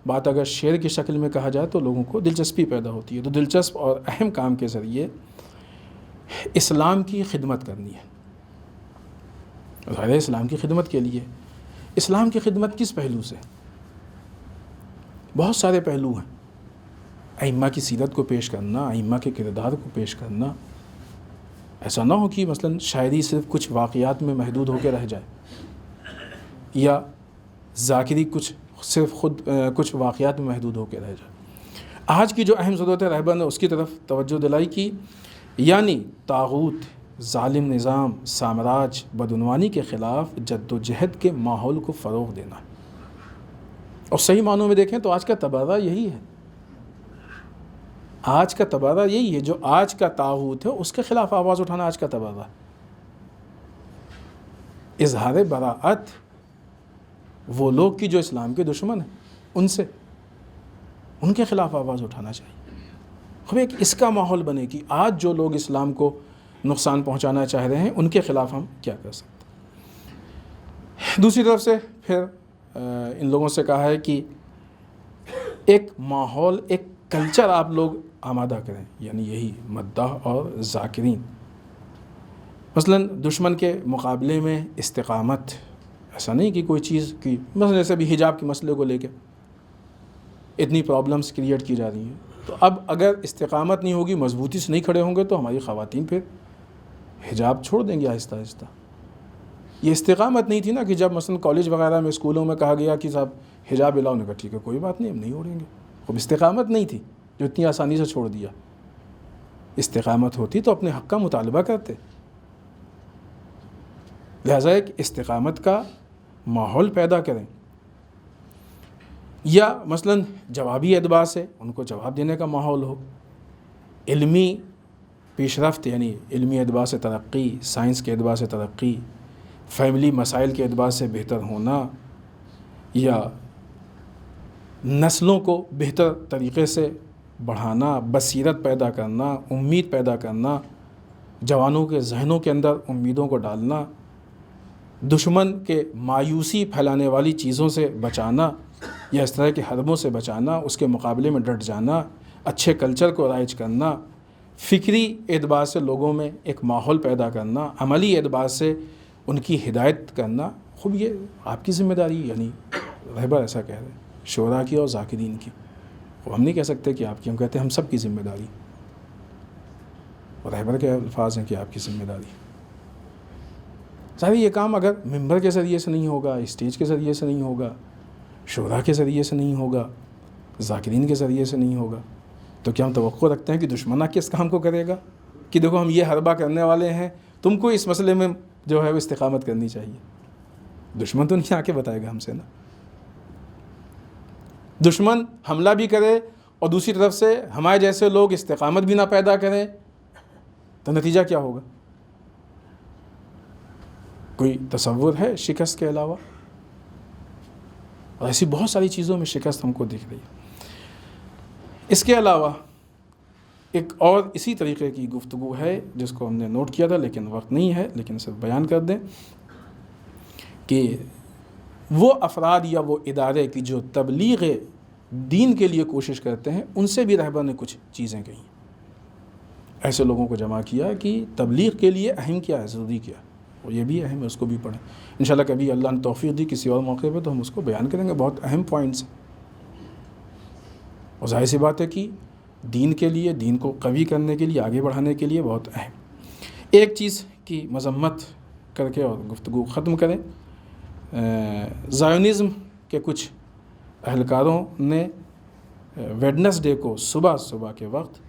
بات اگر شعر کی شکل میں کہا جائے تو لوگوں کو دلچسپی پیدا ہوتی ہے. تو دلچسپ اور اہم کام کے ذریعے اسلام کی خدمت کرنی ہے. ظاہر اسلام کی خدمت کے لیے اسلام کی خدمت کس پہلو سے؟ بہت سارے پہلو ہیں. ائمہ کی سیرت کو پیش کرنا، ائمہ کے کردار کو پیش کرنا. ایسا نہ ہو کہ مثلا شاعری صرف کچھ واقعات میں محدود ہو کے رہ جائے، یا ذاکری صرف خود کچھ واقعات میں محدود ہو کے رہ جائے. آج کی جو اہم ضرورت ہے رہبر نے اس کی طرف توجہ دلائی کی، یعنی طاغوت، ظالم نظام، سامراج، بدعنوانی کے خلاف جد و جہد کے ماحول کو فروغ دینا. اور صحیح معنوں میں دیکھیں تو آج کا تبادلہ یہی ہے. آج کا تبادلہ یہی ہے. جو آج کا طاغوت ہے اس کے خلاف آواز اٹھانا آج کا تبادلہ. اظہار براءت وہ لوگ کی جو اسلام کے دشمن ہیں ان کے خلاف آواز اٹھانا چاہیے. اب ایک اس کا ماحول بنے کہ آج جو لوگ اسلام کو نقصان پہنچانا چاہ رہے ہیں ان کے خلاف ہم کیا کر سکتے ہیں. دوسری طرف سے پھر ان لوگوں سے کہا ہے کہ ایک ماحول، ایک کلچر آپ لوگ آمادہ کریں، یعنی یہی مداح اور ذاکرین. مثلا دشمن کے مقابلے میں استقامت. ایسا نہیں کہ کوئی چیز کی مثلا جیسے بھی حجاب کے مسئلے کو لے کے اتنی پرابلمس کریٹ کی جا رہی ہیں، تو اب اگر استقامت نہیں ہوگی، مضبوطی سے نہیں کھڑے ہوں گے تو ہماری خواتین پھر حجاب چھوڑ دیں گے آہستہ آہستہ. یہ استقامت نہیں تھی نا کہ جب مثلا کالج وغیرہ میں اسکولوں میں کہا گیا کہ صاحب حجاب الاؤ، نے کہا ٹھیک ہے کوئی بات نہیں ہم نہیں اوڑھیں گے. اب استقامت نہیں تھی جو اتنی آسانی سے چھوڑ دیا. استقامت ہوتی تو اپنے حق کا مطالبہ کرتے. لہٰذا ایک استقامت کا ماحول پیدا کریں. یا مثلا جوابی اعتبار سے ان کو جواب دینے کا ماحول ہو. علمی پیش رفت یعنی علمی اعتبار سے ترقی، سائنس کے اعتبار سے ترقی، فیملی مسائل کے اعتبار سے بہتر ہونا، یا نسلوں کو بہتر طریقے سے بڑھانا، بصیرت پیدا کرنا، امید پیدا کرنا، جوانوں کے ذہنوں کے اندر امیدوں کو ڈالنا، دشمن کے مایوسی پھیلانے والی چیزوں سے بچانا یا اس طرح کے حربوں سے بچانا، اس کے مقابلے میں ڈٹ جانا، اچھے کلچر کو رائج کرنا، فکری اعتبار سے لوگوں میں ایک ماحول پیدا کرنا، عملی اعتبار سے ان کی ہدایت کرنا. خوب یہ آپ کی ذمہ داری، یعنی رہبر ایسا کہہ رہے ہیں، شعراء کی اور ذاکرین کی. ہم نہیں کہہ سکتے کہ آپ کی، ہم کہتے ہیں ہم سب کی ذمہ داری. اور رہبر کے الفاظ ہیں کہ آپ کی ذمہ داری. ظاہر یہ کام اگر ممبر کے ذریعے سے نہیں ہوگا، اسٹیج کے ذریعے سے نہیں ہوگا، شعراء کے ذریعے سے نہیں ہوگا، ذاکرین کے ذریعے سے نہیں ہوگا، تو کیا ہم توقع رکھتے ہیں کہ دشمن آ کے اس کام کو کرے گا کہ دیکھو ہم یہ حربہ کرنے والے ہیں، تم کو اس مسئلے میں جو ہے وہ استقامت کرنی چاہیے. دشمن تو نہیں آ کے بتائے گا ہم سے نا. دشمن حملہ بھی کرے اور دوسری طرف سے ہمارے جیسے لوگ استقامت بھی نہ پیدا کریں تو نتیجہ کیا ہوگا؟ کوئی تصور ہے شکست کے علاوہ؟ اور ایسی بہت ساری چیزوں میں شکست ہم کو دکھ رہی ہے. اس کے علاوہ ایک اور اسی طریقے کی گفتگو ہے جس کو ہم نے نوٹ کیا تھا لیکن وقت نہیں ہے، لیکن صرف بیان کر دیں کہ وہ افراد یا وہ ادارے کی جو تبلیغ دین کے لیے کوشش کرتے ہیں ان سے بھی رہبر نے کچھ چیزیں کہیں. ایسے لوگوں کو جمع کیا کہ تبلیغ کے لیے اہم کیا ہے، ضروری کیا ہے، اور یہ بھی اہم ہے، اس کو بھی پڑھیں. انشاءاللہ کبھی اللہ نے توفیق دی کسی اور موقع پہ تو ہم اس کو بیان کریں گے. بہت اہم پوائنٹس ہیں اور ظاہر سی بات ہے کہ دین کے لیے، دین کو قوی کرنے کے لیے، آگے بڑھانے کے لیے بہت اہم. ایک چیز کی مذمت کر کے اور گفتگو ختم کریں. زائونزم کے کچھ اہلکاروں نے ویڈنسڈے کو صبح کے وقت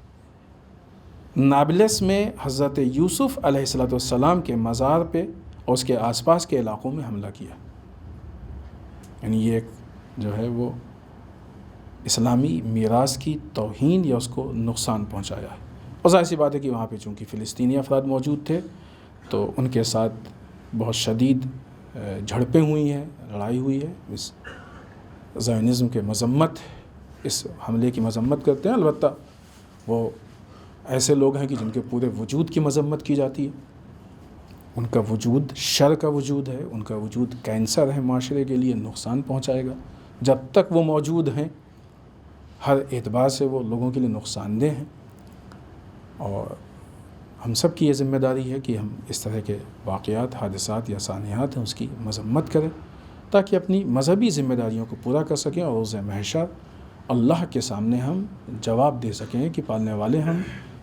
نابلس میں حضرت یوسف علیہ السلام کے مزار پہ اور اس کے آس پاس کے علاقوں میں حملہ کیا. یعنی یہ ایک جو ہے وہ اسلامی میراث کی توہین یا اس کو نقصان پہنچایا ہے. اور ظاہر سی بات ہے کہ وہاں پہ چونکہ فلسطینی افراد موجود تھے تو ان کے ساتھ بہت شدید جھڑپیں ہوئی ہیں، لڑائی ہوئی ہے. اس زائونزم کے مذمت، اس حملے کی مذمت کرتے ہیں. البتہ وہ ایسے لوگ ہیں کہ جن کے پورے وجود کی مذمت کی جاتی ہے. ان کا وجود شر کا وجود ہے، ان کا وجود کینسر ہے، معاشرے کے لیے نقصان پہنچائے گا. جب تک وہ موجود ہیں ہر اعتبار سے وہ لوگوں کے لیے نقصان دہ ہیں. اور ہم سب کی یہ ذمہ داری ہے کہ ہم اس طرح کے واقعات، حادثات یا سانحات ہیں اس کی مذمت کریں تاکہ اپنی مذہبی ذمہ داریوں کو پورا کر سکیں اور روز محشر اللہ کے سامنے ہم جواب دے سکیں کہ پالنے والے ہم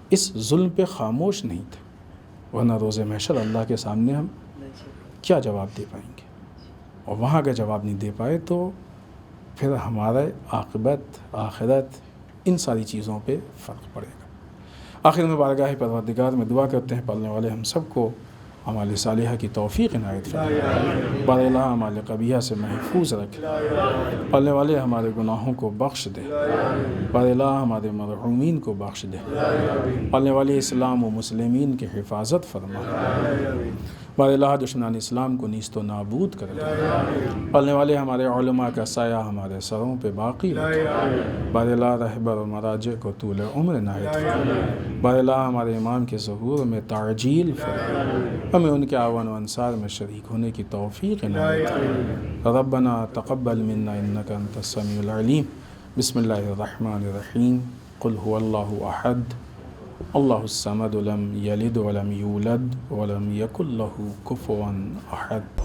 اس ظلم پہ خاموش نہیں تھے، ورنہ روز محشر اللہ کے سامنے ہم کیا جواب دے پائیں گے؟ اور وہاں اگر جواب نہیں دے پائے تو پھر ہمارا عاقبت آخرت ان ساری چیزوں پہ فرق پڑے گا۔ آخر میں بارگاہ پروردگار میں دعا کرتے ہیں پالنے والے ہم سب کو اعمال صالحہ کی توفیق عنایت فرمائے، بار الہ اعمال قبیحہ سے محفوظ رکھے، پالنے والے ہمارے گناہوں کو بخش دے، بار الہ ہمارے مرحومین کو بخش دے، پالنے والے اسلام و مسلمین کی حفاظت فرما، بار الہ دشمنان اسلام کو نیست و نابود کر دے، پالنے والے ہمارے علماء کا سایہ ہمارے سروں پہ باقی رکھے، بار الہ رہبر و مراجع کو طول عمر عنایت فرما، بار الہ ہمارے امام کے ظہور میں تعجیل فرما، ہمیں ان کے اعوان و انصار میں شریک ہونے کی توفیق عنایت فرما۔ ربنا تقبل منا انک انت السمیع العلیم۔ بسم اللہ الرحمن الرحیم۔ قل هو اللہ احد اللہ الصمد لم یلد ولم یولد ولم یکن له کفوا احد۔